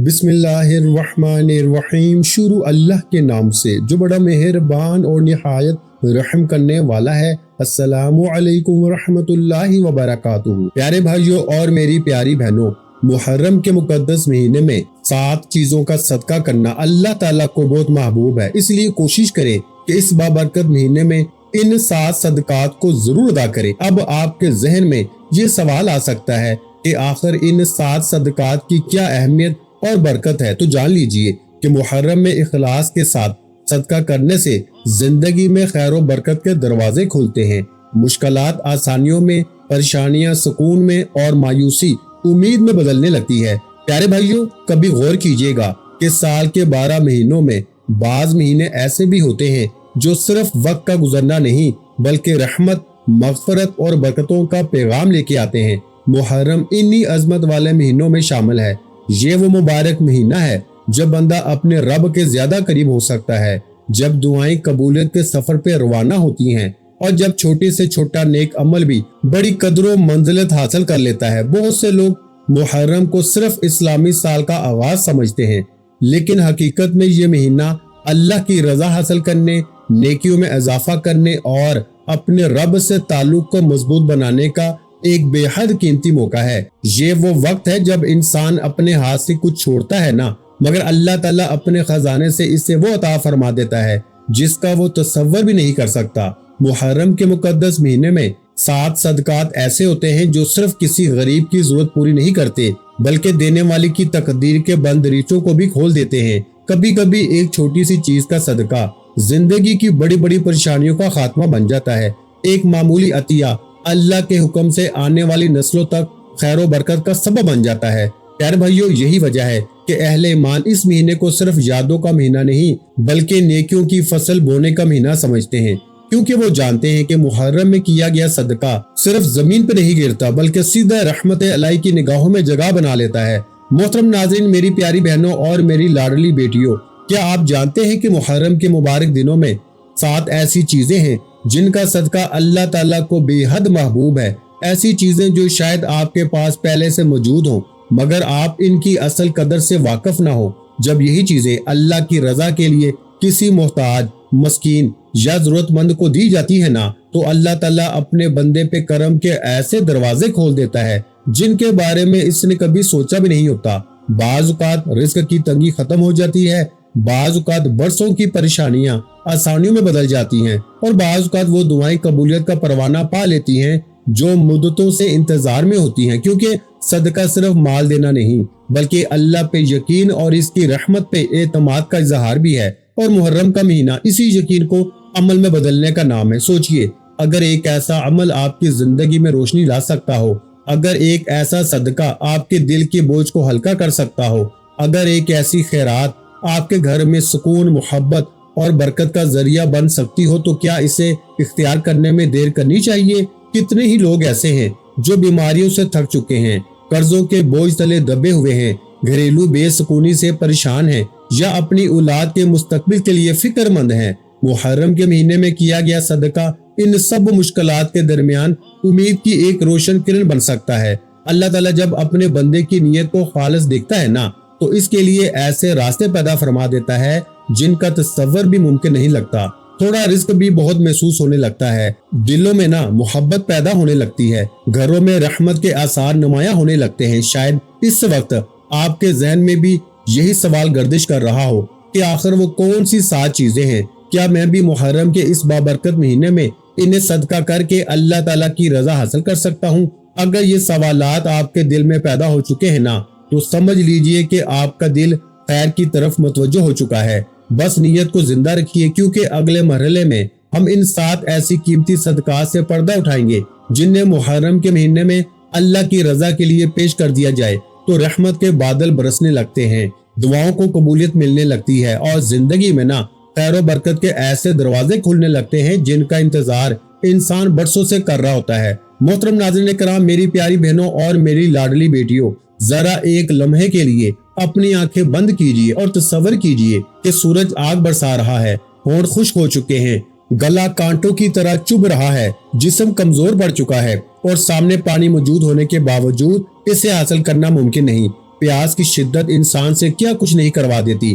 बिस्मिल्लाहिर्रहमानिर्रहीम। शुरू अल्लाह के नाम से जो बड़ा मेहरबान और निहायत रहम करने वाला है। अस्सलामु अलैकुम वरहमतुल्लाहि वबरकातुहू। प्यारे भाइयों और मेरी प्यारी बहनों, मुहर्रम के मुकद्दस महीने में 7 चीजों का सदका करना अल्लाह ताला को बहुत महबूब है। इसलिए कोशिश करें कि इस बाबरकत महीने में इन 7 सदकात को जरूर अदा करें। अब आपके जहन में ये सवाल आ सकता है कि आखिर इन 7 सदकात की क्या अहमियत और बरकत है। तो जान लीजिए कि मुहर्रम में इखलास के साथ सदका करने से जिंदगी में खैर और बरकत के दरवाजे खुलते हैं। मुश्किलात आसानियों में, परेशानियां सुकून में और मायूसी उम्मीद में बदलने लगती है। प्यारे भाइयों, कभी गौर कीजिएगा कि साल के 12 महीनों में बाज महीने ऐसे भी होते हैं जो सिर्फ वक्त का गुजरना नहीं बल्कि रहमत, मगफरत और बरकतों का पैगाम लेके आते हैं। मुहर्रम इन्हीं अजमत वाले महीनों में शामिल है। ये वो मुबारक महीना है जब बंदा अपने रब के ज्यादा करीब हो सकता है, जब दुआएं कबूलियत के सफर पे रवाना होती हैं और जब छोटे से छोटा नेक अमल भी बड़ी कदरों मंजिलत हासिल कर लेता है। बहुत से लोग मुहर्रम को सिर्फ इस्लामी साल का आगाज समझते हैं, लेकिन हकीकत में ये महीना अल्लाह की रजा हासिल करने, नेकियों में इजाफा करने और अपने रब से ताल्लुक को मजबूत बनाने का एक बेहद कीमती मौका है। ये वो वक्त है जब इंसान अपने हाथ से कुछ छोड़ता है ना, मगर अल्लाह ताला अपने खजाने से इसे वो अता फरमा देता है जिसका वो तसव्वुर भी नहीं कर सकता। मुहर्रम के मुकद्दस महीने में 7 सदकात ऐसे होते हैं जो सिर्फ किसी गरीब की जरूरत पूरी नहीं करते बल्कि देने वाले की तकदीर के बंद रीचों को भी खोल देते हैं। कभी कभी एक छोटी सी चीज का सदका जिंदगी की बड़ी बड़ी परेशानियों का खात्मा बन जाता है। एक मामूली अतिया अल्लाह के हुक्म से आने वाली नस्लों तक खैर और बरकत का सबब बन जाता है। प्यारे भाइयों, यही वजह है कि अहले ईमान इस महीने को सिर्फ यादों का महीना नहीं बल्कि नेकियों की फसल बोने का महीना समझते हैं, क्योंकि वो जानते हैं कि मुहर्रम में किया गया सदका सिर्फ जमीन पर नहीं गिरता बल्कि सीधा रहमत अल्लाह की निगाहों में जगह बना लेता है। मोहतरम नाज़रीन, मेरी प्यारी बहनों और मेरी लाडली बेटियों, क्या आप जानते हैं कि मुहर्रम के मुबारक दिनों में 7 ऐसी चीजें हैं जिनका सदका अल्लाह ताला को बेहद महबूब है। ऐसी चीजें जो शायद आपके पास पहले से मौजूद हों मगर आप इनकी असल कदर से वाकिफ ना हो। जब यही चीजें अल्लाह की रजा के लिए किसी मोहताज, मस्कीन या जरूरतमंद को दी जाती है ना, तो अल्लाह ताला अपने बंदे पे करम के ऐसे दरवाजे खोल देता है जिनके बारे में इसने कभी सोचा भी नहीं होता। बाज़ औक़ात रिस्क की तंगी खत्म हो जाती है, बाज़ औक़ात बरसों की परेशानियां आसानियों में बदल जाती हैं और बाज़ औक़ात वो दुआएं कबूलियत का परवाना पा लेती हैं जो मुद्दतों से इंतजार में होती हैं। क्योंकि सदका सिर्फ माल देना नहीं बल्कि अल्लाह पे यकीन और इसकी रहमत पे एतमाद का इजहार भी है। और मुहर्रम का महीना इसी यकीन को अमल में बदलने का नाम है। सोचिए, अगर एक ऐसा अमल आपकी जिंदगी में रोशनी ला सकता हो, अगर एक ऐसा सदका आपके दिल के बोझ को हल्का कर सकता हो, अगर एक ऐसी खैरात आपके घर में सुकून, मोहब्बत और बरकत का जरिया बन सकती हो, तो क्या इसे इख्तियार करने में देर करनी चाहिए। कितने ही लोग ऐसे हैं जो बीमारियों से थक चुके हैं, कर्जों के बोझ तले दबे हुए हैं, घरेलू बेसुकूनी से परेशान हैं या अपनी औलाद के मुस्तकबिल के लिए फिक्रमंद हैं। मुहर्रम के महीने में किया गया सदका इन सब मुश्किलात के दरमियान उम्मीद की एक रोशन किरण बन सकता है। अल्लाह ताला जब अपने बंदे की नीयत को खालिस देखता है ना, तो इसके लिए ऐसे रास्ते पैदा फरमा देता है जिनका तस्वर भी मुमकिन नहीं लगता। थोड़ा रिस्क भी बहुत महसूस होने लगता है, दिलों में ना मोहब्बत पैदा होने लगती है, घरों में रहमत के आसार नुमायां होने लगते हैं। शायद इस वक्त आपके जहन में भी यही सवाल गर्दिश कर रहा हो कि आखिर वो कौन सी 7 चीजें हैं। क्या मैं भी मुहर्रम के इस बाबरकत महीने में इन्हें सदका करके अल्लाह ताला की रजा हासिल कर सकता हूँ? अगर ये सवालात आपके दिल में पैदा हो चुके हैं ना, तो समझ लीजिए कि आपका दिल खैर की तरफ मुतवज्जो हो चुका है। बस नीयत को जिंदा रखिए, क्योंकि अगले मरहले में हम इन 7 ऐसी कीमती सदकात से पर्दा उठाएंगे जिन्हें मुहर्रम के महीने में अल्लाह की रजा के लिए पेश कर दिया जाए तो रहमत के बादल बरसने लगते हैं, दुआओं को कबूलियत मिलने लगती है और जिंदगी में ना खैर और बरकत के ऐसे दरवाजे खुलने लगते हैं जिनका इंतजार इंसान बरसों से कर रहा होता है। मोहतरम नाज़रीन कराम, मेरी प्यारी बहनों और मेरी लाडली बेटियों, जरा एक लम्हे के लिए अपनी आंखें बंद कीजिए और तसव्वुर कीजिए कि सूरज आग बरसा रहा है, होंठ खुश्क हो चुके हैं, गला कांटों की तरह चुभ रहा है, जिस्म कमजोर पड़ चुका है और सामने पानी मौजूद होने के बावजूद इसे हासिल करना मुमकिन नहीं। پیاس کی شدت انسان سے کیا کچھ نہیں کروا دیتی،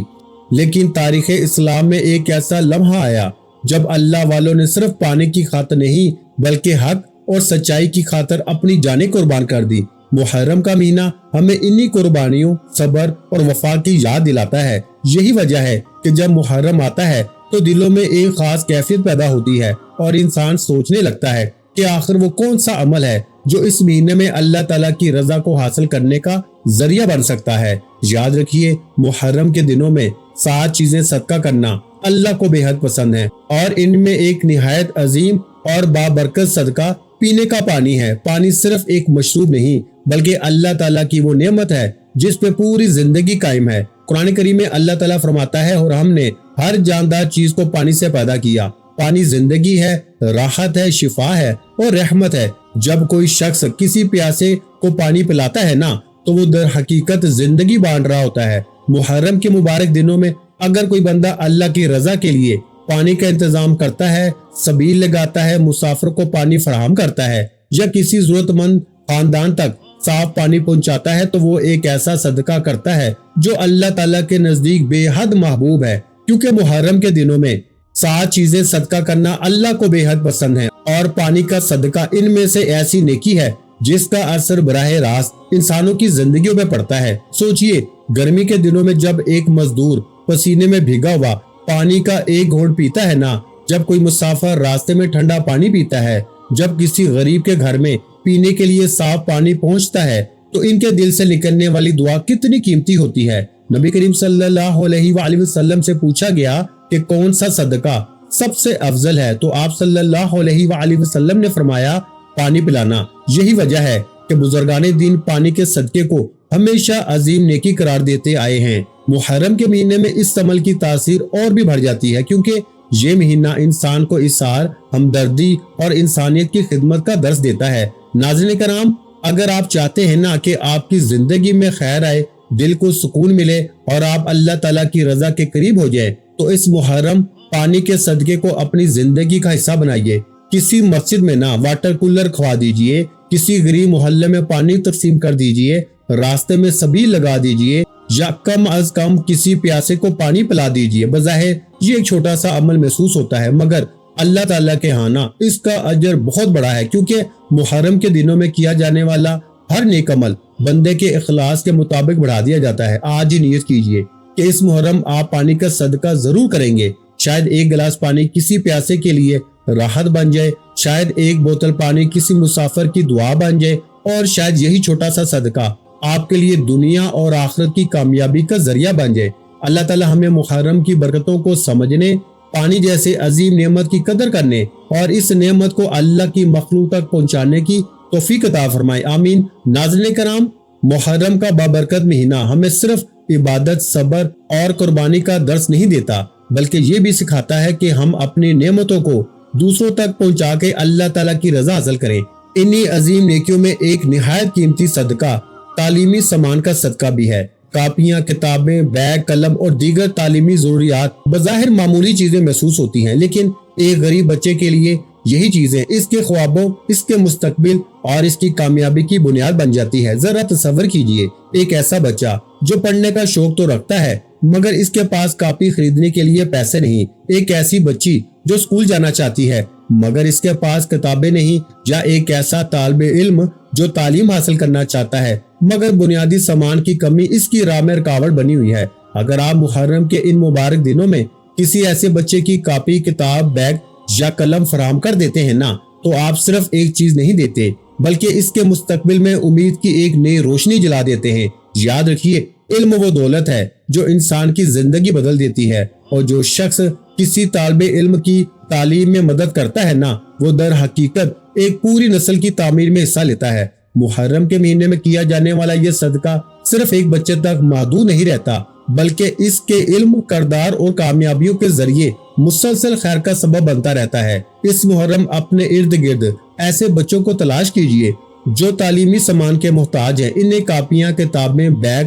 لیکن تاریخ اسلام میں ایک ایسا لمحہ آیا جب اللہ والوں نے صرف پانی کی خاطر نہیں بلکہ حق اور سچائی کی خاطر اپنی جانیں قربان کر دی۔ محرم کا مہینہ ہمیں انہی قربانیوں، صبر اور وفا کی یاد دلاتا ہے۔ یہی وجہ ہے کہ جب محرم آتا ہے تو دلوں میں ایک خاص کیفیت پیدا ہوتی ہے اور انسان سوچنے لگتا ہے کہ آخر وہ کون سا عمل ہے جو اس مہینے میں اللہ تعالیٰ کی رضا کو حاصل کرنے کا ذریعہ بن سکتا ہے۔ یاد رکھیے، محرم کے دنوں میں 7 چیزیں صدقہ کرنا اللہ کو بے حد پسند ہے، اور ان میں ایک نہایت عظیم اور بابرکت صدقہ پینے کا پانی ہے۔ پانی صرف ایک مشروب نہیں بلکہ اللہ تعالیٰ کی وہ نعمت ہے جس پہ پوری زندگی قائم ہے۔ قرآن کریم میں اللہ تعالیٰ فرماتا ہے، اور ہم نے ہر جاندار چیز کو پانی سے پیدا کیا۔ پانی زندگی ہے، راحت ہے، شفا ہے اور رحمت ہے۔ جب کوئی شخص کسی پیاسے کو پانی پلاتا ہے نا تو وہ در حقیقت زندگی بانٹ رہا ہوتا ہے۔ محرم کے مبارک دنوں میں اگر کوئی بندہ اللہ کی رضا کے لیے پانی کا انتظام کرتا ہے، سبیل لگاتا ہے، مسافر کو پانی فراہم کرتا ہے یا کسی ضرورت مند خاندان تک صاف پانی پہنچاتا ہے تو وہ ایک ایسا صدقہ کرتا ہے جو اللہ تعالیٰ کے نزدیک بے حد محبوب ہے، کیونکہ محرم کے دنوں میں 7 چیزیں صدقہ کرنا اللہ کو بے حد پسند ہے، اور پانی کا صدقہ ان میں سے ایسی نیکی ہے جس کا اثر براہ راست انسانوں کی زندگیوں میں پڑتا ہے۔ سوچئے، گرمی کے دنوں میں جب ایک مزدور پسینے میں بھیگا ہوا پانی کا ایک گھونٹ پیتا ہے نا، جب کوئی مسافر راستے میں ٹھنڈا پانی پیتا ہے، جب کسی غریب کے گھر میں پینے کے لیے صاف پانی پہنچتا ہے، تو ان کے دل سے نکلنے والی دعا کتنی قیمتی ہوتی ہے۔ نبی کریم صلی اللہ علیہ وآلہ وسلم سے پوچھا گیا کہ کون سا صدقہ سب سے افضل ہے، تو آپ صلی اللہ علیہ وآلہ وسلم نے فرمایا، پانی پلانا۔ یہی وجہ ہے کہ بزرگان دین پانی کے صدقے کو ہمیشہ عظیم نیکی قرار دیتے آئے ہیں۔ محرم کے مہینے میں اس عمل کی تاثیر اور بھی بڑھ جاتی ہے، کیونکہ یہ مہینہ انسان کو اثار، ہمدردی اور انسانیت کی خدمت کا درس دیتا ہے۔ ناظرین کرام، اگر آپ چاہتے ہیں نا کہ آپ کی زندگی میں خیر آئے، دل کو سکون ملے اور آپ اللہ تعالیٰ کی رضا کے قریب ہو جائیں، تو اس محرم پانی کے صدقے کو اپنی زندگی کا حصہ بنائیے۔ کسی مسجد میں نا واٹر کولر کھوا دیجئے، کسی غریب محلے میں پانی تقسیم کر دیجئے، راستے میں سبیل لگا دیجئے، یا کم از کم کسی پیاسے کو پانی پلا دیجئے۔ بظاہر یہ ایک چھوٹا سا عمل محسوس ہوتا ہے، مگر اللہ تعالیٰ کے ہاں نا اس کا اجر بہت بڑا ہے، کیونکہ محرم کے دنوں میں کیا جانے والا ہر نیک عمل بندے کے اخلاص کے مطابق بڑھا دیا جاتا ہے۔ آج ہی نیت کیجئے کہ اس محرم آپ پانی کا صدقہ ضرور کریں گے۔ شاید ایک گلاس پانی کسی پیاسے کے لیے راحت بن جائے، شاید ایک بوتل پانی کسی مسافر کی دعا بن جائے، اور شاید یہی چھوٹا سا صدقہ آپ کے لیے دنیا اور آخرت کی کامیابی کا ذریعہ بن جائے۔ اللہ تعالی ہمیں محرم کی برکتوں کو سمجھنے، پانی جیسے عظیم نعمت کی قدر کرنے اور اس نعمت کو اللہ کی مخلوق تک پہنچانے کی توفیق عطا فرمائے، آمین۔ ناظرین کرام، محرم کا بابرکت مہینہ ہمیں صرف عبادت، صبر اور قربانی کا درس نہیں دیتا، بلکہ یہ بھی سکھاتا ہے کہ ہم اپنی نعمتوں کو دوسروں تک پہنچا کے اللہ تعالیٰ کی رضا حاصل کریں۔ انہی عظیم نیکیوں میں ایک نہایت قیمتی صدقہ تعلیمی سامان کا صدقہ بھی ہے۔ کاپیاں، کتابیں، بیگ، قلم اور دیگر تعلیمی ضروریات بظاہر معمولی چیزیں محسوس ہوتی ہیں، لیکن ایک غریب بچے کے لیے یہی چیزیں اس کے خوابوں، اس کے مستقبل اور اس کی کامیابی کی بنیاد بن جاتی ہے۔ ذرا تصور کیجئے، ایک ایسا بچہ جو پڑھنے کا شوق تو رکھتا ہے مگر اس کے پاس کاپی خریدنے کے لیے پیسے نہیں، ایک ایسی بچی جو اسکول جانا چاہتی ہے مگر اس کے پاس کتابیں نہیں، یا ایک ایسا طالب علم جو تعلیم حاصل کرنا چاہتا ہے مگر بنیادی سامان کی کمی اس کی راہ میں رکاوٹ بنی ہوئی ہے۔ اگر آپ محرم کے ان مبارک دنوں میں کسی ایسے بچے کی کاپی، کتاب، بیگ یا قلم فراہم کر دیتے ہیں نا، تو آپ صرف ایک چیز نہیں دیتے بلکہ اس کے مستقبل میں امید کی ایک نئی روشنی جلا دیتے ہیں۔ یاد رکھیے، علم وہ دولت ہے جو انسان کی زندگی بدل دیتی ہے، اور جو شخص کسی طالب علم کی تعلیم میں مدد کرتا ہے نا، وہ در حقیقت ایک پوری نسل کی تعمیر میں حصہ لیتا ہے۔ محرم کے مہینے میں کیا جانے والا یہ صدقہ صرف ایک بچے تک محدود نہیں رہتا، بلکہ اس کے علم، کردار اور کامیابیوں کے ذریعے مسلسل خیر کا سبب بنتا رہتا ہے۔ اس محرم اپنے ارد گرد ایسے بچوں کو تلاش کیجئے جو تعلیمی سامان کے محتاج ہیں، انہیں کاپیاں، کتابیں، بیگ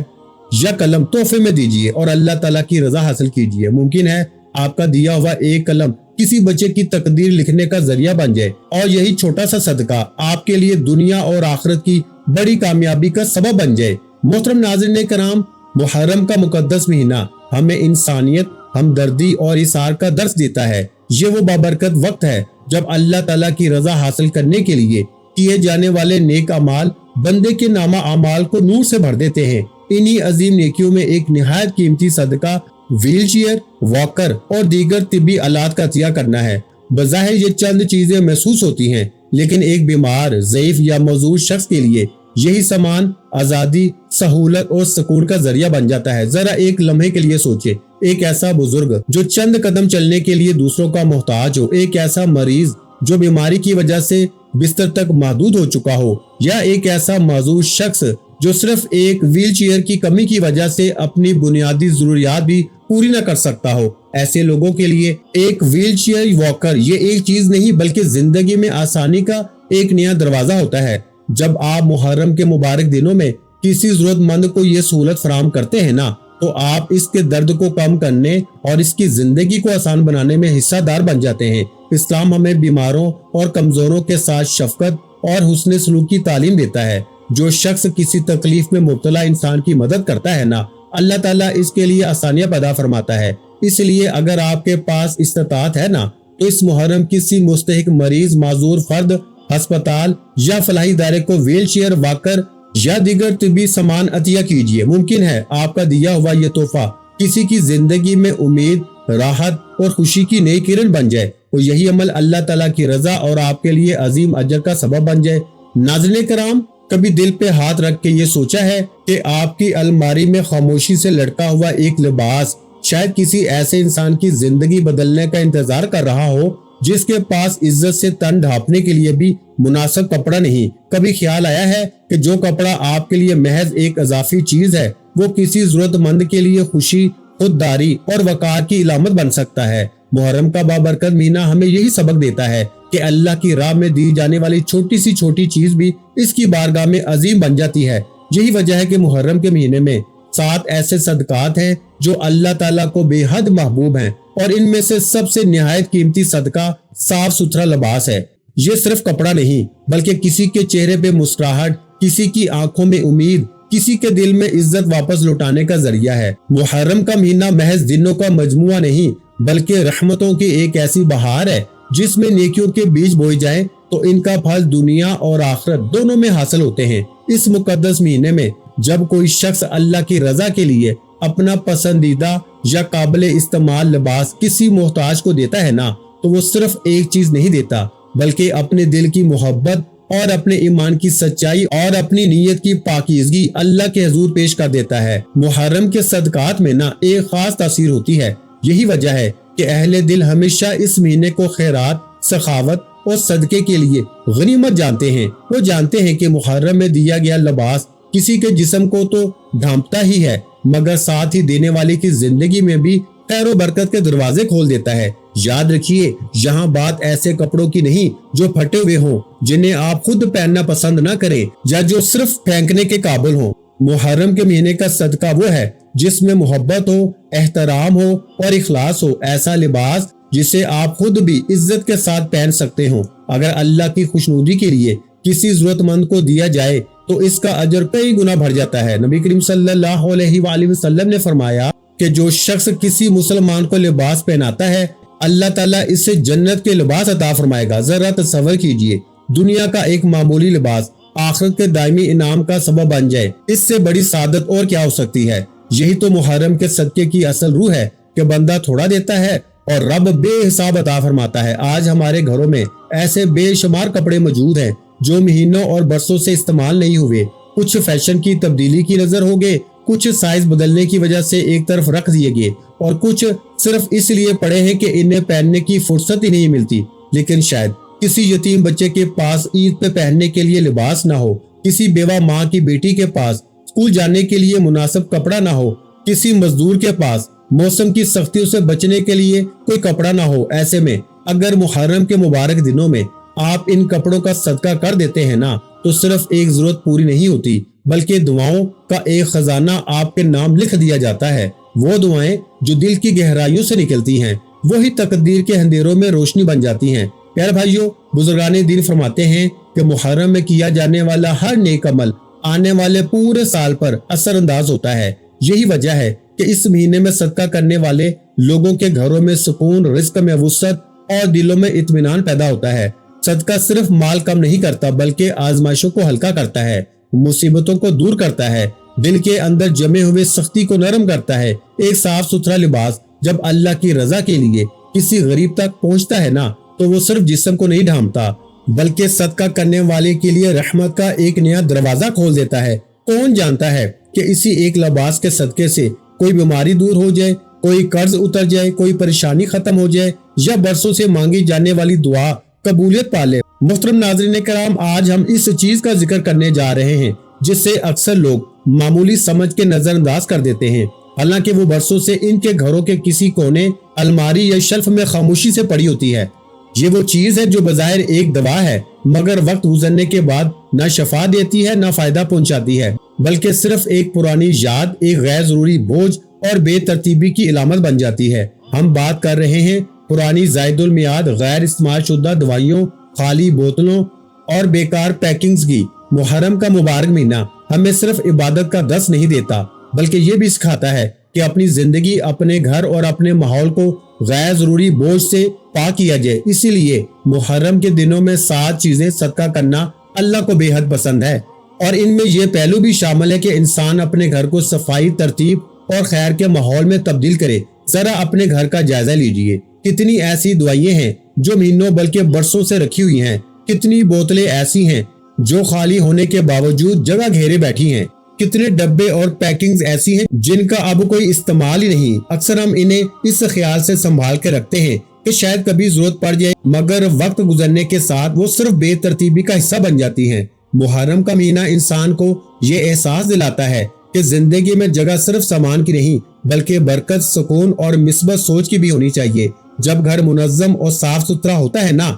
یا قلم تحفے میں دیجئے اور اللہ تعالیٰ کی رضا حاصل کیجئے۔ ممکن ہے آپ کا دیا ہوا ایک قلم کسی بچے کی تقدیر لکھنے کا ذریعہ بن جائے، اور یہی چھوٹا سا صدقہ آپ کے لیے دنیا اور آخرت کی بڑی کامیابی کا سبب بن جائے۔ मोहतरम नाज़रीन कराम, मुहर्रम का मुकद्दस महीना हमें इंसानियत, हमदर्दी और इसार का दर्स देता है। ये वो बाबरकत वक्त है जब अल्लाह ताला की रजा हासिल करने के लिए किए जाने वाले नेक अमाल बंदे के नामा अमाल को नूर से भर देते हैं। इन्हीं अजीम नेकियों में एक निहायत कीमती सदका व्हील चेयर, वॉकर और दीगर तिब्बी आलात का अतिया करना है। बज़ाहिर ये चंद चीजें महसूस होती हैं, लेकिन एक बीमार, ज़ईफ या मौजूद शख्स के लिए यही सामान आजादी, सहूलत और सुकून का जरिया बन जाता है। जरा एक लम्हे के लिए सोचे, एक ऐसा बुजुर्ग जो चंद कदम चलने के लिए दूसरों का मोहताज हो, एक ऐसा मरीज जो बीमारी की वजह से बिस्तर तक महदूद हो चुका हो, या एक ऐसा माजूर शख्स जो सिर्फ एक व्हील चेयर की कमी की वजह से अपनी बुनियादी जरूरियात भी पूरी न कर सकता हो। ऐसे लोगों के लिए एक व्हील चेयर वॉकर ये एक चीज नहीं बल्कि जिंदगी में आसानी का एक नया दरवाजा होता है। जब आप मुहर्रम के मुबारक दिनों में किसी जरूरतमंद को ये सहूलत फराहम करते हैं ना, तो आप इसके दर्द को कम करने और इसकी जिंदगी को आसान बनाने में हिस्सादार बन जाते हैं। इस्लाम हमें बीमारों और कमजोरों के साथ शफकत और हुस्न सलूक की तालीम देता है। जो शख्स किसी तकलीफ में मुब्तला इंसान की मदद करता है ना, अल्लाह ताला इसके लिए आसानियां पैदा फरमाता है। इसलिए अगर आपके पास इस्तात है ना, तो इस मुहर्रम किसी मुस्तहिक मरीज, माजूर फर्द, अस्पताल या फलाही इदारे को व्हील चेयर, वॉकर या दीगर तिब्बी सामान अतिया कीजिए। मुमकिन है आपका दिया हुआ ये तोहफा किसी की जिंदगी में उम्मीद, राहत और खुशी की नई किरण बन जाए और यही अमल अल्लाह ताला की रजा और आपके लिए अजीम अजर का सबब बन जाए। नाज़रीन कराम, कभी दिल पे हाथ रख के ये सोचा है कि आपकी अलमारी में खामोशी से लटका हुआ एक लिबास शायद किसी ऐसे इंसान की जिंदगी बदलने का इंतजार कर रहा हो जिसके पास इज्जत से तन ढांपने के लिए भी मुनासिब कपड़ा नहीं। कभी ख्याल आया है कि जो कपड़ा आपके लिए महज एक इजाफी चीज है, वो किसी जरूरतमंद के लिए खुशी, खुददारी और वकार की इलामत बन सकता है। मुहर्रम का बाबरकत महीना हमें यही सबक देता है कि अल्लाह की राह में दी जाने वाली छोटी सी छोटी चीज भी इसकी बारगाह में अजीम बन जाती है। यही वजह है कि मुहर्रम के महीने में 7 ऐसे सदकात हैं जो अल्लाह ताला को बेहद महबूब हैं, और इनमें से सबसे निहायत कीमती सदका साफ सुथरा लिबास है। ये सिर्फ कपड़ा नहीं बल्कि किसी के चेहरे पे मुस्कुराहट, किसी की आंखों में उम्मीद, किसी के दिल में इज्जत वापस लौटाने का जरिया है। मुहर्रम का महीना महज दिनों का मजमुआ नहीं बल्कि रहमतों की एक ऐसी बहार है जिसमें नेकियों के बीज बोए जाएं तो इनका फल दुनिया और आखिरत दोनों में हासिल होते हैं। इस मुकद्दस महीने में जब कोई शख्स अल्लाह की रजा के लिए अपना पसंदीदा या काबिल इस्तेमाल लिबास किसी मोहताज को देता है ना, तो वो सिर्फ एक चीज नहीं देता बल्कि अपने दिल की मोहब्बत और अपने ईमान की सच्चाई और अपनी नीयत की पाकीज़गी अल्लाह के हुजूर पेश कर देता है। मुहर्रम के सदकात में ना एक खास तासीर होती है। यही वजह है कि अहले दिल हमेशा इस महीने को खैरात, सखावत और सदके के लिए गनीमत जानते हैं। वो जानते हैं कि मुहर्रम में दिया गया लिबास किसी के जिस्म को तो ढांपता ही है, मगर साथ ही देने वाले की जिंदगी में भी खैर और बरकत के दरवाजे खोल देता है। याद रखिए, यहाँ बात ऐसे कपड़ों की नहीं जो फटे हुए हों, जिन्हें आप खुद पहनना पसंद न करें या जो सिर्फ फेंकने के काबिल हों। मुहर्रम के महीने का सदका वो है जिसमें मोहब्बत हो, एहतराम हो और इखलास हो। ऐसा लिबास जिसे आप खुद भी इज्जत के साथ पहन सकते हो। अगर अल्लाह की खुशनुदी के लिए किसी जरूरतमंद को दिया जाए तो इसका अजर कई गुना बढ़ जाता है। नबी करीम सल्लल्लाहु अलैहि वसल्लम ने फरमाया कि जो शख्स किसी मुसलमान को लिबास पहनाता है, अल्लाह ताला इससे जन्नत के लिबास अता फरमाएगा। जरा तसव्वुर कीजिए, दुनिया का एक मामूली लिबास आखिरत के दायमी इनाम का सबब बन जाए। इससे बड़ी सादत और क्या हो सकती है। यही तो मुहर्रम के सदके की असल रूह है कि बंदा थोड़ा देता है और रब बेहिसाब अता फरमाता है। आज हमारे घरों में ऐसे बेशुमार कपड़े मौजूद हैं जो महीनों और बरसों से इस्तेमाल नहीं हुए। कुछ फैशन की तब्दीली की नजर हो गए, कुछ साइज बदलने की वजह से एक तरफ रख दिए गए और कुछ सिर्फ इसलिए पड़े हैं कि इन्हें पहनने की फुर्सत ही नहीं मिलती। लेकिन शायद किसी यतीम बच्चे के पास ईद पे पहनने के लिए लिबास ना हो, किसी बेवा माँ की बेटी के पास स्कूल जाने के लिए मुनासिब कपड़ा ना हो, किसी मजदूर के पास मौसम की सख्तियों से बचने के लिए कोई कपड़ा ना हो। ऐसे में अगर मुहर्रम के मुबारक दिनों में आप इन कपड़ों का सदका कर देते हैं ना, तो सिर्फ एक जरूरत पूरी नहीं होती बल्कि दुआओं का एक खजाना आपके नाम लिख दिया जाता है। वो दुआएं जो दिल की गहराइयों से निकलती हैं, वही तकदीर के अंधेरों में रोशनी बन जाती हैं। प्यारे भाइयों, बुजुर्गान दीन फरमाते हैं कि मुहर्रम में किया जाने वाला हर नेक अमल आने वाले पूरे साल पर असर अंदाज होता है। यही वजह है कि इस महीने में सदका करने वाले लोगों के घरों में सुकून, रिस्क में वुसअत और दिलों में इत्मीनान पैदा होता है। सदका सिर्फ माल कम नहीं करता बल्कि आजमाइशों को हल्का करता है, मुसीबतों को दूर करता है, दिल के अंदर जमे हुए सख्ती को नरम करता है। एक साफ सुथरा लिबास जब अल्लाह की रजा के लिए किसी गरीब तक पहुंचता है ना, तो वो सिर्फ जिस्म को नहीं ढांपता बल्कि सदका करने वाले के लिए रहमत का एक नया दरवाजा खोल देता है। कौन जानता है कि इसी एक लिबास के सदके से कोई बीमारी दूर हो जाए, कोई कर्ज उतर जाए, कोई परेशानी खत्म हो जाए या बरसों से मांगी जाने वाली दुआ कबूलियत पाले। मुहतरम नाज़रीन कराम, आज हम इस चीज का जिक्र करने जा रहे हैं जिससे अक्सर लोग मामूली समझ के नजरअंदाज कर देते हैं, हालांकि वो बरसों से इनके घरों के किसी कोने, अलमारी या शेल्फ में खामोशी से पड़ी होती है। ये वो चीज है जो बज़ाहिर एक दवा है मगर वक्त गुजरने के बाद न शफा देती है न फायदा पहुंचाती है, बल्कि सिर्फ एक पुरानी याद, एक गैर जरूरी बोझ और बेतरतीबी की इलामत बन जाती है। हम बात कर रहे हैं पुरानी ज़ायदुल मियाद, गैर इस्तेमाल शुदा दवाइयों, खाली बोतलों और बेकार पैकिंग्स की। मुहर्रम का मुबारक महीना हमें सिर्फ इबादत का दर्स नहीं देता बल्कि ये भी सिखाता है कि अपनी जिंदगी, अपने घर और अपने माहौल को गैर जरूरी बोझ से पाक किया जाए। इसीलिए मुहर्रम के दिनों में 7 चीजें सदका करना अल्लाह को बेहद पसंद है और इनमें यह पहलू भी शामिल है कि इंसान अपने घर को सफाई, तरतीब और खैर के माहौल में तब्दील करे। जरा अपने घर का जायजा लीजिए, कितनी ऐसी दवाइयाँ हैं जो महीनों बल्कि बरसों से रखी हुई हैं, कितनी बोतलें ऐसी हैं जो खाली होने के बावजूद जगह घेरे बैठी हैं, कितने डब्बे और पैकिंग्स ऐसी हैं जिनका अब कोई इस्तेमाल ही नहीं। अक्सर हम इन्हें इस ख्याल से संभाल के रखते हैं कि शायद कभी जरूरत पड़ जाए, मगर वक्त गुजरने के साथ वो सिर्फ बेतरतीबी का हिस्सा बन जाती हैं। मुहर्रम का महीना इंसान को ये एहसास दिलाता है कि जिंदगी में जगह सिर्फ सामान की नहीं बल्कि बरकत, सुकून और मिस्बत सोच की भी होनी चाहिए। जब घर मुनज्जम और साफ सुथरा होता है ना,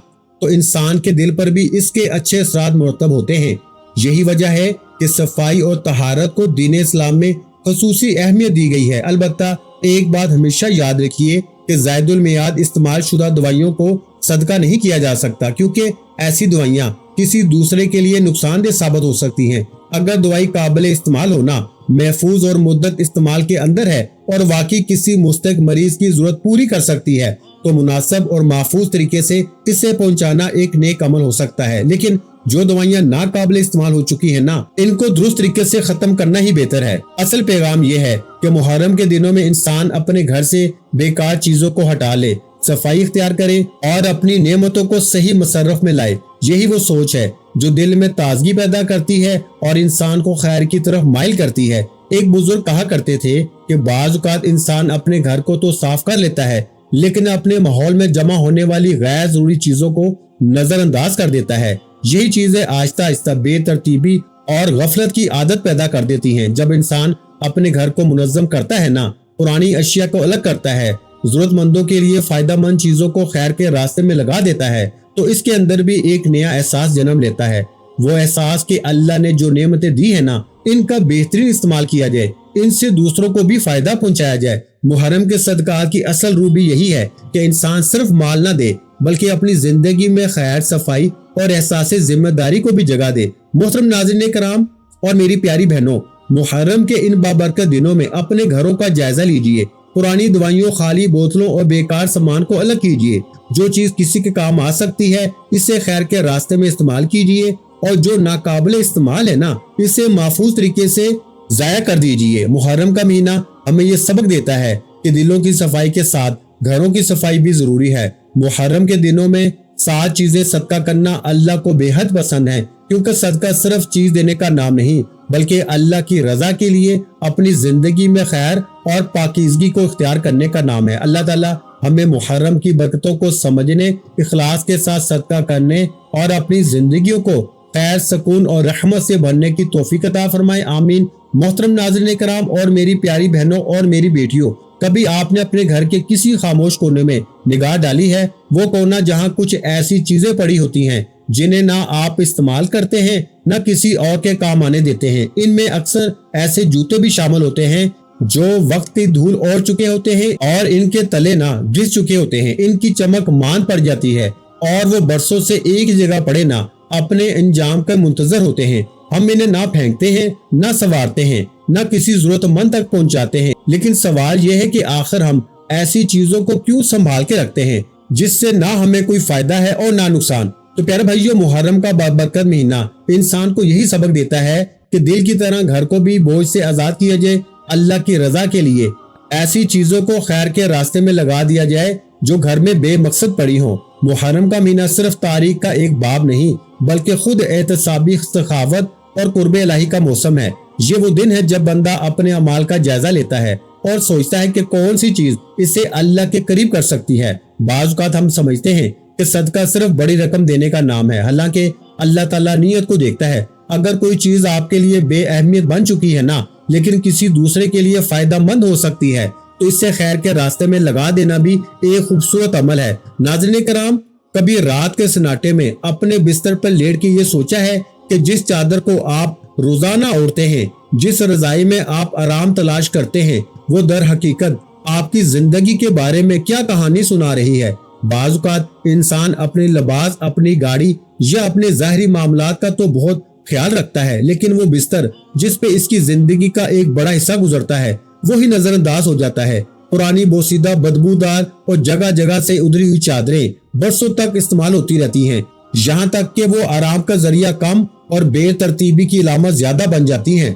तो इंसान के दिल पर भी इसके अच्छे असरात मुरतब होते हैं। यही वजह है कि सफाई और तहारत को दीन इस्लाम में खसूसी अहमियत दी गई है। अलबत्ता एक बात हमेशा याद रखिए कि ज़ायदुल मियाद इस्तेमाल शुदा दवाइयों को सदका नहीं किया जा सकता, क्योंकि ऐसी दवाइयाँ किसी दूसरे के लिए नुकसानदेह साबित हो सकती हैं। अगर दवाई काबिल इस्तेमाल होना, महफूज और मुद्दत इस्तेमाल के अंदर है और वाकई किसी मुस्तक मरीज की जरूरत पूरी कर सकती है, तो मुनासिब और महफूज तरीके से इसे पहुंचाना एक नेक अमल हो सकता है। लेकिन जो दवाइयाँ नाकाबिल इस्तेमाल हो चुकी है ना, इनको दुरुस्त तरीके से खत्म करना ही बेहतर है। असल पैगाम यह है कि मुहर्रम के दिनों में इंसान अपने घर से बेकार चीजों को हटा ले, सफाई इख्तियार करे और अपनी नेमतों को सही मुसर्रफ में लाए। यही वो सोच है जो दिल में ताजगी पैदा करती है और इंसान को खैर की तरफ माइल करती है। एक बुजुर्ग कहा करते थे कि बाज़ औक़ात इंसान अपने घर को तो साफ कर लेता है लेकिन अपने माहौल में जमा होने वाली गैर जरूरी चीजों को नजरअंदाज कर देता है। यही चीजें आहिस्ता आहिस्ता बेतरतीबी और गफलत की आदत पैदा कर देती हैं। जब इंसान अपने घर को मुनज्जम करता है ना, पुरानी अशिया को अलग करता है, जरूरतमंदों के लिए फायदेमंद चीजों को खैर के रास्ते में लगा देता है, तो इसके अंदर भी एक नया एहसास जन्म लेता है। वो एहसास कि अल्लाह ने जो नेमतें दी है ना, इनका बेहतरीन इस्तेमाल किया जाए, इनसे दूसरों को भी फायदा पहुंचाया जाए। मुहर्रम के सदका की असल रूह भी यही है कि इंसान सिर्फ माल ना दे बल्कि अपनी जिंदगी में खैर, सफाई और एहसास जिम्मेदारी को भी जगह दे। मोहतरम नाज़रीन कराम और मेरी प्यारी बहनों, मुहर्रम के इन बाबरकत दिनों में अपने घरों का जायजा लीजिए। पुरानी दवाइयों, खाली बोतलों और बेकार सामान को अलग कीजिए। जो चीज किसी के काम आ सकती है इसे खैर के रास्ते में इस्तेमाल कीजिए और जो नाकाबिल इस्तेमाल है ना, इसे महफूज तरीके से जाया कर दीजिए। मुहर्रम का महीना हमें ये सबक देता है कि दिलों की सफाई के साथ घरों की सफाई भी जरूरी है। मुहर्रम के दिनों में 7 चीजें सदका करना अल्लाह को बेहद पसंद है, क्योंकि सदका सिर्फ चीज देने का नाम नहीं बल्कि अल्लाह की रजा के लिए अपनी जिंदगी में खैर और पाकीज़गी को इख्तियार करने का नाम है। अल्लाह ताला हमें मुहर्रम की बरकतों को समझने, इखलास के साथ सदका करने और अपनी जिंदगियों को खैर, सुकून और रहमत से भरने की तौफीक अता फरमाए। आमीन। मोहतरम नाज़रीन कराम और मेरी प्यारी बहनों और मेरी बेटियों, कभी आपने अपने घर के किसी खामोश कोने में निगाह डाली है? वो कोना जहाँ कुछ ऐसी चीजें पड़ी होती हैं जिन्हें ना आप इस्तेमाल करते हैं ना किसी और के काम आने देते हैं। इनमें अक्सर ऐसे जूते भी शामिल होते हैं जो वक्त की धूल ओढ़ चुके होते हैं और इनके तले ना घिस चुके होते हैं। इनकी चमक मान पड़ जाती है और वो बरसों से एक जगह पड़े ना अपने अंजाम का मुंतजर होते हैं। ہم انہیں نہ پھینکتے ہیں، نہ سنوارتے ہیں، نہ کسی ضرورت مند تک پہنچاتے ہیں، لیکن سوال یہ ہے کہ آخر ہم ایسی چیزوں کو کیوں سنبھال کے رکھتے ہیں جس سے نہ ہمیں کوئی فائدہ ہے اور نہ نقصان۔ تو پیارے بھائیو، محرم کا بابرکت مہینہ انسان کو یہی سبق دیتا ہے کہ دل کی طرح گھر کو بھی بوجھ سے آزاد کیا جائے، اللہ کی رضا کے لیے ایسی چیزوں کو خیر کے راستے میں لگا دیا جائے جو گھر میں بے مقصد پڑی ہوں۔ محرم کا مہینہ صرف تاریخ کا ایک باب نہیں بلکہ خود احتسابی سخاوت اور قرب الہی کا موسم ہے۔ یہ وہ دن ہے جب بندہ اپنے اعمال کا جائزہ لیتا ہے اور سوچتا ہے کہ کون سی چیز اسے اللہ کے قریب کر سکتی ہے۔ بعض اوقات ہم سمجھتے ہیں کہ صدقہ صرف بڑی رقم دینے کا نام ہے، حالانکہ اللہ تعالیٰ نیت کو دیکھتا ہے۔ اگر کوئی چیز آپ کے لیے بے اہمیت بن چکی ہے نا، لیکن کسی دوسرے کے لیے فائدہ مند ہو سکتی ہے، تو اس سے خیر کے راستے میں لگا دینا بھی ایک خوبصورت عمل ہے۔ ناظرین کرام، کبھی رات کے سناٹے میں اپنے بستر پر لیٹ کے یہ سوچا ہے کہ جس چادر کو آپ روزانہ اوڑھتے ہیں، جس رضائی میں آپ آرام تلاش کرتے ہیں، وہ در حقیقت آپ کی زندگی کے بارے میں کیا کہانی سنا رہی ہے؟ بعض اوقات انسان اپنے لباس، اپنی گاڑی یا اپنے ظاہری معاملات کا تو بہت خیال رکھتا ہے، لیکن وہ بستر جس پہ اس کی زندگی کا ایک بڑا حصہ گزرتا ہے وہی نظر انداز ہو جاتا ہے۔ پرانی بوسیدہ، بدبودار اور جگہ جگہ سے ادھری ہوئی چادریں برسوں تک استعمال ہوتی رہتی ہیں، یہاں تک کہ وہ آرام کا ذریعہ کم اور بے ترتیبی کی علامت زیادہ بن جاتی ہیں۔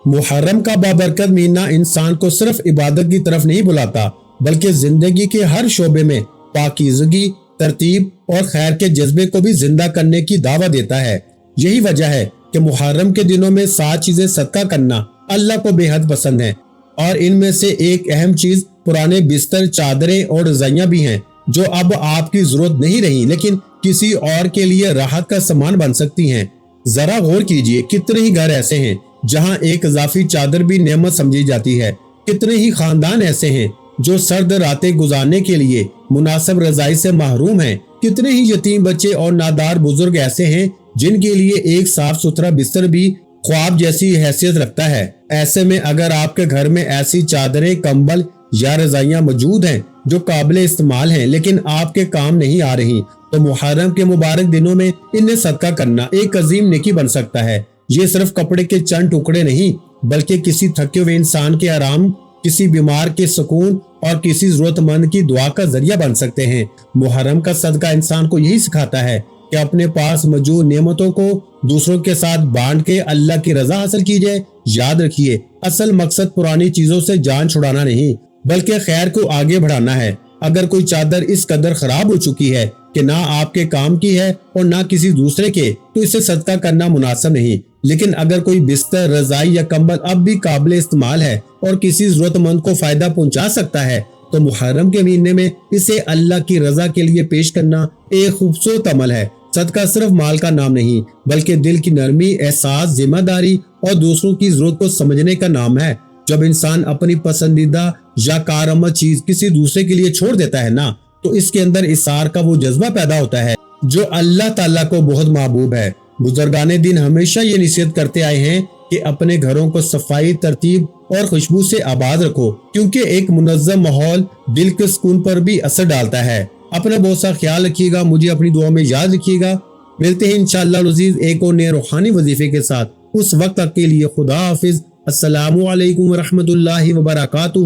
محرم کا بابرکت مہینہ انسان کو صرف عبادت کی طرف نہیں بلاتا بلکہ زندگی کے ہر شعبے میں پاکیزگی، ترتیب اور خیر کے جذبے کو بھی زندہ کرنے کی دعوت دیتا ہے۔ یہی وجہ ہے کہ محرم کے دنوں میں 7 چیزیں صدقہ کرنا اللہ کو بے حد پسند ہیں، اور ان میں سے ایک اہم چیز پرانے بستر، چادریں اور رضائیاں بھی ہیں جو اب آپ کی ضرورت نہیں رہی لیکن کسی اور کے لیے راحت کا سامان بن سکتی ہیں۔ ذرا غور کیجئے، کتنے ہی گھر ایسے ہیں جہاں ایک اضافی چادر بھی نعمت سمجھی جاتی ہے، کتنے ہی خاندان ایسے ہیں جو سرد راتیں گزارنے کے لیے مناسب رضائی سے محروم ہیں، کتنے ہی یتیم بچے اور نادار بزرگ ایسے ہیں جن کے لیے ایک صاف ستھرا بستر بھی خواب جیسی حیثیت رکھتا ہے۔ ایسے میں اگر آپ کے گھر میں ایسی چادریں، کمبل یا رضائیاں موجود ہیں جو قابل استعمال ہیں لیکن آپ کے کام نہیں آ رہی، تو محرم کے مبارک دنوں میں انہیں صدقہ کرنا ایک عظیم نیکی بن سکتا ہے۔ یہ صرف کپڑے کے چند ٹکڑے نہیں بلکہ کسی تھکے ہوئے انسان کے آرام، کسی بیمار کے سکون اور کسی ضرورت مند کی دعا کا ذریعہ بن سکتے ہیں۔ محرم کا صدقہ انسان کو یہی سکھاتا ہے کہ اپنے پاس موجود نعمتوں کو دوسروں کے ساتھ بانٹ کے اللہ کی رضا حاصل کی جائے۔ یاد رکھیے، اصل مقصد پرانی چیزوں سے جان چھڑانا نہیں بلکہ خیر کو آگے بڑھانا ہے۔ اگر کوئی چادر اس قدر خراب ہو چکی ہے کہ نہ آپ کے کام کی ہے اور نہ کسی دوسرے کے، تو اسے صدقہ کرنا مناسب نہیں، لیکن اگر کوئی بستر، رضائی یا کمبل اب بھی قابل استعمال ہے اور کسی ضرورت مند کو فائدہ پہنچا سکتا ہے، تو محرم کے مہینے میں اسے اللہ کی رضا کے لیے پیش کرنا ایک خوبصورت عمل ہے۔ صدقہ صرف مال کا نام نہیں بلکہ دل کی نرمی، احساس، ذمہ داری اور دوسروں کی ضرورت کو سمجھنے کا نام ہے۔ جب انسان اپنی پسندیدہ یا کارآمد چیز کسی دوسرے کے لیے چھوڑ دیتا ہے نا، تو اس کے اندر اثار کا وہ جذبہ پیدا ہوتا ہے جو اللہ تعالیٰ کو بہت محبوب ہے۔ بزرگان دین ہمیشہ یہ نصیحت کرتے آئے ہیں کہ اپنے گھروں کو صفائی، ترتیب اور خوشبو سے آباد رکھو، کیونکہ ایک منظم ماحول دل کے سکون پر بھی اثر ڈالتا ہے۔ اپنا بہت سا خیال رکھیے گا، مجھے اپنی دعا میں یاد رکھیے گا۔ ملتے ہیں انشاءاللہ العزیز ایک اور نئے روحانی وظیفے کے ساتھ۔ اس وقت تک کے لیے خدا حافظ۔ السلام علیکم ورحمۃ اللہ وبرکاتہ۔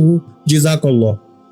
جزاک اللہ۔